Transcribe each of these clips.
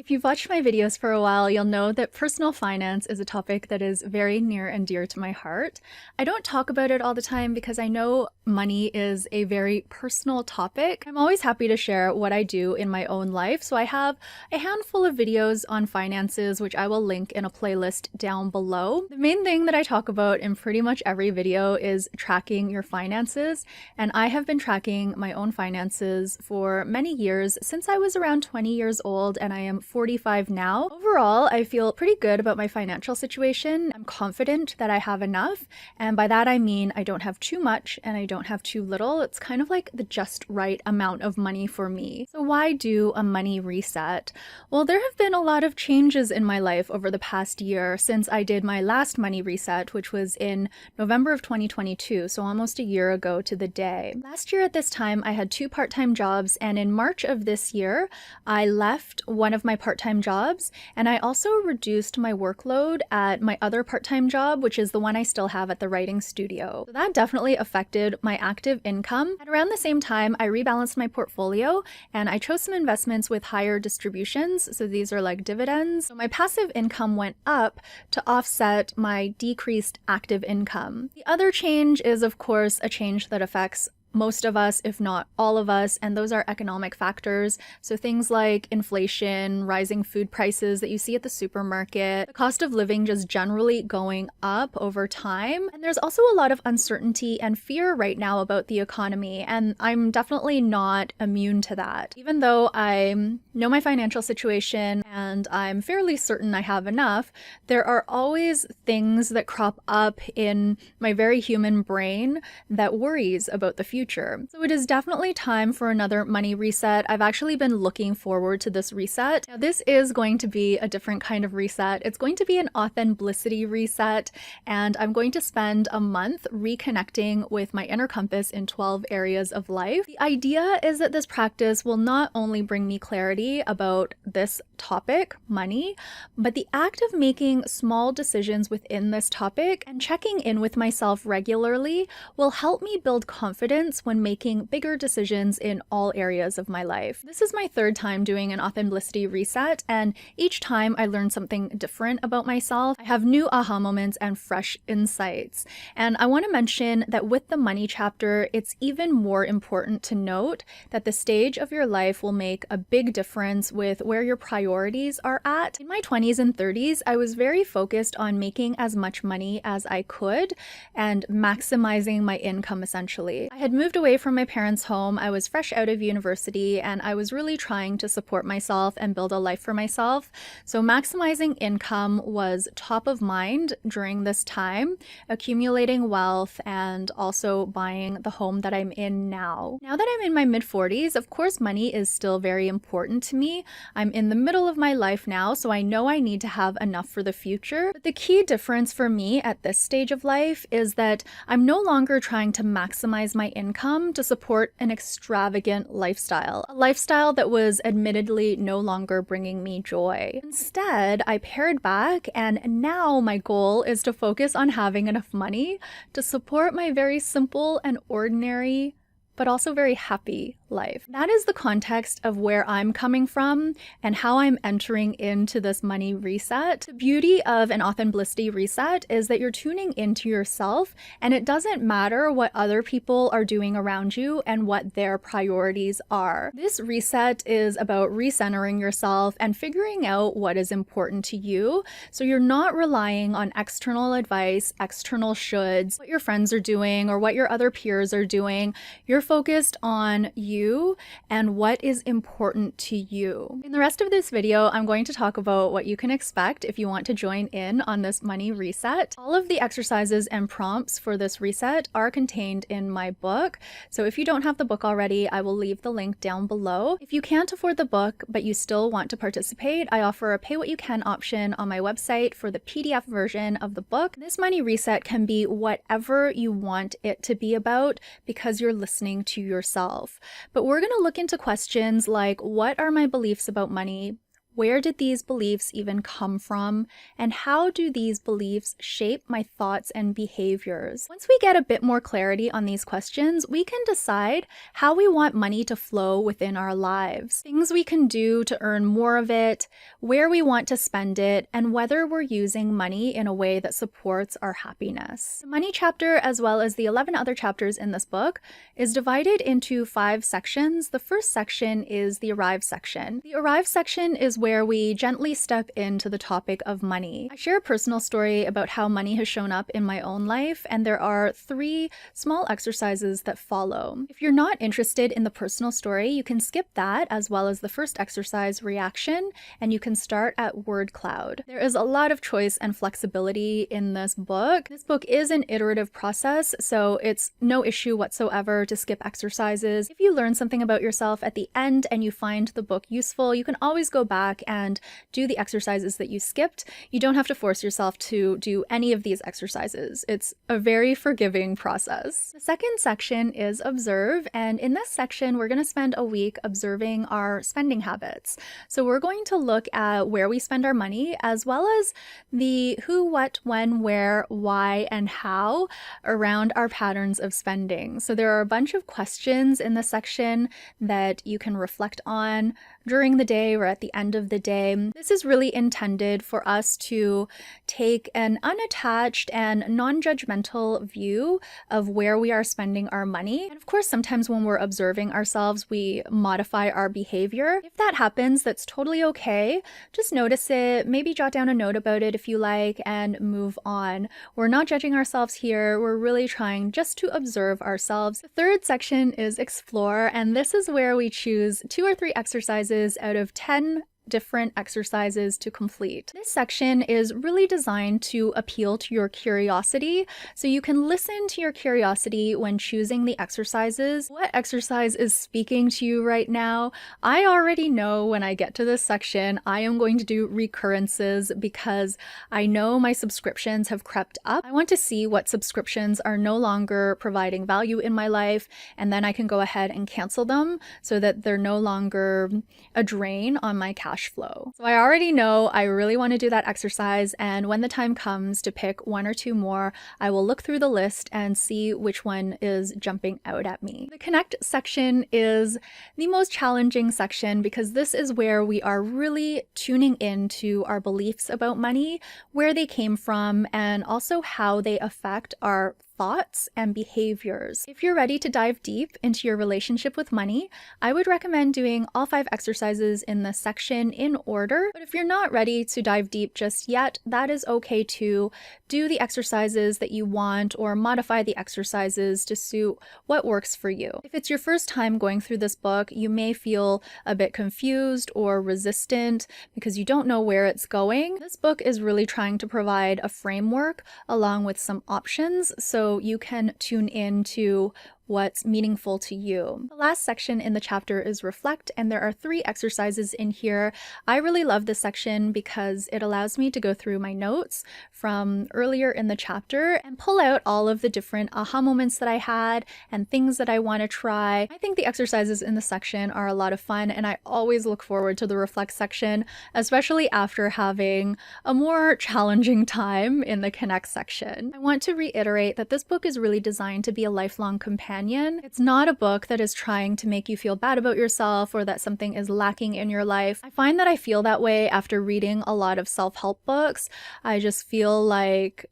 If you've watched my videos for a while, you'll know that personal finance is a topic that is very near and dear to my heart. I don't talk about it all the time because I know money is a very personal topic. I'm always happy to share what I do in my own life, so I have a handful of videos on finances, which I will link in a playlist down below. The main thing that I talk about in pretty much every video is tracking your finances, and I have been tracking my own finances for many years, since I was around 20 years old, and I am 45 now. Overall, I feel pretty good about my financial situation. I'm confident that I have enough, and by that I mean I don't have too much and I don't have too little. It's kind of like the just right amount of money for me. So why do a money reset? Well, there have been a lot of changes in my life over the past year since I did my last money reset, which was in November of 2022, so almost a year ago to the day. Last year at this time, I had 2 part-time jobs, and in March of this year, I left one of my part-time jobs, and I also reduced my workload at my other part-time job, which is the one I still have at the writing studio. So that definitely affected my active income. At around the same time, I rebalanced my portfolio and I chose some investments with higher distributions. So these are like dividends. So my passive income went up to offset my decreased active income. The other change is, of course, a change that affects most of us, if not all of us, and those are economic factors. So things like inflation, rising food prices that you see at the supermarket, the cost of living just generally going up over time. And there's also a lot of uncertainty and fear right now about the economy, and I'm definitely not immune to that. Even though I know my financial situation and I'm fairly certain I have enough, there are always things that crop up in my very human brain that worries about the future. So it is definitely time for another money reset. I've actually been looking forward to this reset. Now, this is going to be a different kind of reset. It's going to be an Authenblissity reset, and I'm going to spend a month reconnecting with my inner compass in 12 areas of life. The idea is that this practice will not only bring me clarity about this topic, money, but the act of making small decisions within this topic and checking in with myself regularly will help me build confidence when making bigger decisions in all areas of my life. This is my 3rd time doing an Authenblissity reset, and each time I learn something different about myself. I have new aha moments and fresh insights. And I want to mention that with the money chapter, it's even more important to note that the stage of your life will make a big difference with where your priorities are at. In my 20s and 30s, I was very focused on making as much money as I could and maximizing my income essentially. I had moved away from my parents' home. I was fresh out of university, and I was really trying to support myself and build a life for myself. So maximizing income was top of mind during this time, accumulating wealth and also buying the home that I'm in now. Now that I'm in my mid-40s, of course, money is still very important to me. I'm in the middle of my life now, so I know I need to have enough for the future. But the key difference for me at this stage of life is that I'm no longer trying to maximize my income to support an extravagant lifestyle, a lifestyle that was admittedly no longer bringing me joy. Instead, I pared back, and now my goal is to focus on having enough money to support my very simple and ordinary but also very happy life. That is the context of where I'm coming from and how I'm entering into this money reset. The beauty of an Authenblissity reset is that you're tuning into yourself, and it doesn't matter what other people are doing around you and what their priorities are. This reset is about recentering yourself and figuring out what is important to you, so you're not relying on external advice, external shoulds, what your friends are doing or what your other peers are doing. You're focused on you and what is important to you. In the rest of this video, I'm going to talk about what you can expect if you want to join in on this money reset. All of the exercises and prompts for this reset are contained in my book. So if you don't have the book already, I will leave the link down below. If you can't afford the book, but you still want to participate, I offer a pay what you can option on my website for the PDF version of the book. This money reset can be whatever you want it to be about because you're listening to yourself. But we're going to look into questions like, what are my beliefs about money? Where did these beliefs even come from? And how do these beliefs shape my thoughts and behaviors? Once we get a bit more clarity on these questions, we can decide how we want money to flow within our lives, things we can do to earn more of it, where we want to spend it, and whether we're using money in a way that supports our happiness. The money chapter, as well as the 11 other chapters in this book, is divided into 5 sections. The first section is the arrive section. The arrive section is where we gently step into the topic of money. I share a personal story about how money has shown up in my own life, and there are 3 small exercises that follow. If you're not interested in the personal story, you can skip that, as well as the first exercise, reaction, and you can start at word cloud. There is a lot of choice and flexibility in this book. This book is an iterative process, so it's no issue whatsoever to skip exercises. If you learn something about yourself at the end and you find the book useful, you can always go back and do the exercises that you skipped. You don't have to force yourself to do any of these exercises. It's a very forgiving process. The second section is observe, and in this section, we're going to spend a week observing our spending habits. So we're going to look at where we spend our money, as well as the who, what, when, where, why, and how around our patterns of spending. So there are a bunch of questions in this section that you can reflect on during the day or at the end of the day. This is really intended for us to take an unattached and non-judgmental view of where we are spending our money. And of course, sometimes when we're observing ourselves, we modify our behavior. If that happens, that's totally okay. Just notice it, maybe jot down a note about it if you like, and move on. We're not judging ourselves here. We're really trying just to observe ourselves. The third section is explore, and this is where we choose 2 or 3 exercises out of 10 different exercises to complete. This section is really designed to appeal to your curiosity, so you can listen to your curiosity when choosing the exercises. What exercise is speaking to you right now? I already know when I get to this section, I am going to do recurrences because I know my subscriptions have crept up. I want to see what subscriptions are no longer providing value in my life, and then I can go ahead and cancel them so that they're no longer a drain on my cash flow. So I already know I really want to do that exercise, and when the time comes to pick 1 or 2 more, I will look through the list and see which one is jumping out at me. The connect section is the most challenging section because this is where we are really tuning into our beliefs about money, where they came from, and also how they affect our thoughts and behaviors. If you're ready to dive deep into your relationship with money, I would recommend doing all 5 exercises in this section in order. But if you're not ready to dive deep just yet, that is okay too. Do the exercises that you want or modify the exercises to suit what works for you. If it's your first time going through this book, you may feel a bit confused or resistant because you don't know where it's going. This book is really trying to provide a framework along with some options, so you can tune into what's meaningful to you. The last section in the chapter is reflect, and there are 3 exercises in here. I really love this section because it allows me to go through my notes from earlier in the chapter and pull out all of the different aha moments that I had and things that I want to try. I think the exercises in the section are a lot of fun, and I always look forward to the reflect section, especially after having a more challenging time in the connect section. I want to reiterate that this book is really designed to be a lifelong companion. It's not a book that is trying to make you feel bad about yourself or that something is lacking in your life. I find that I feel that way after reading a lot of self-help books. I just feel like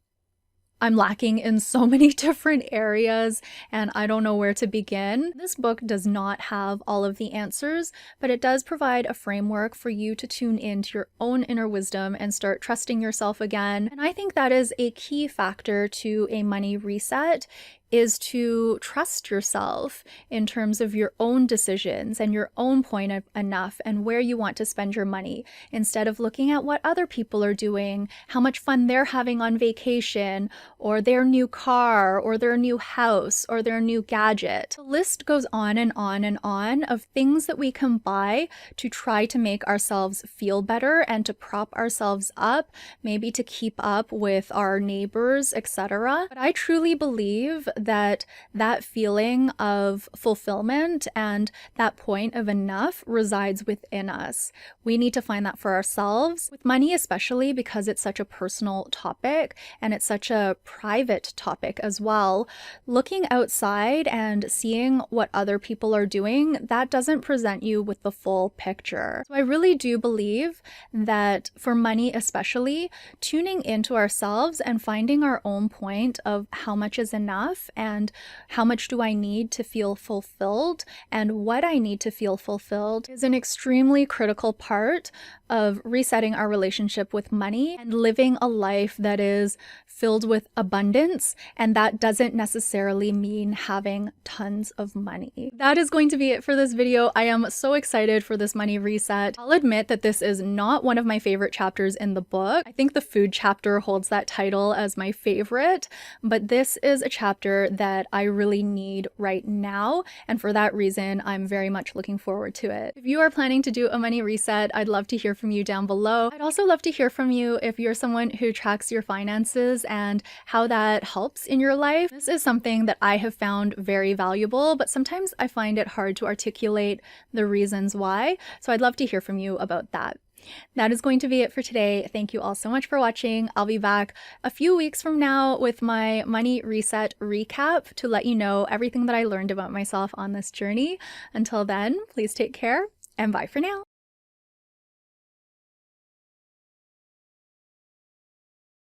I'm lacking in so many different areas and I don't know where to begin. This book does not have all of the answers, but it does provide a framework for you to tune into your own inner wisdom and start trusting yourself again. And I think that is a key factor to a money reset, is to trust yourself in terms of your own decisions and your own point of enough and where you want to spend your money, instead of looking at what other people are doing, how much fun they're having on vacation, or their new car, or their new house, or their new gadget. The list goes on and on and on of things that we can buy to try to make ourselves feel better and to prop ourselves up, maybe to keep up with our neighbors, etc. But I truly believe that that feeling of fulfillment and that point of enough resides within us. We need to find that for ourselves, with money especially, because it's such a personal topic and it's such a private topic as well. Looking outside and seeing what other people are doing, that doesn't present you with the full picture. So I really do believe that for money especially, tuning into ourselves and finding our own point of how much is enough and how much do I need to feel fulfilled and what I need to feel fulfilled is an extremely critical part of resetting our relationship with money and living a life that is filled with abundance. And that doesn't necessarily mean having tons of money. That is going to be it for this video. I am so excited for this money reset. I'll admit that this is not one of my favorite chapters in the book. I think the food chapter holds that title as my favorite, but this is a chapter that I really need right now. And for that reason, I'm very much looking forward to it. If you are planning to do a money reset, I'd love to hear from you down below. I'd also love to hear from you if you're someone who tracks your finances and how that helps in your life. This is something that I have found very valuable, but sometimes I find it hard to articulate the reasons why. So I'd love to hear from you about that. That is going to be it for today. Thank you all so much for watching. I'll be back a few weeks from now with my money reset recap to let you know everything that I learned about myself on this journey. Until then, please take care and bye for now.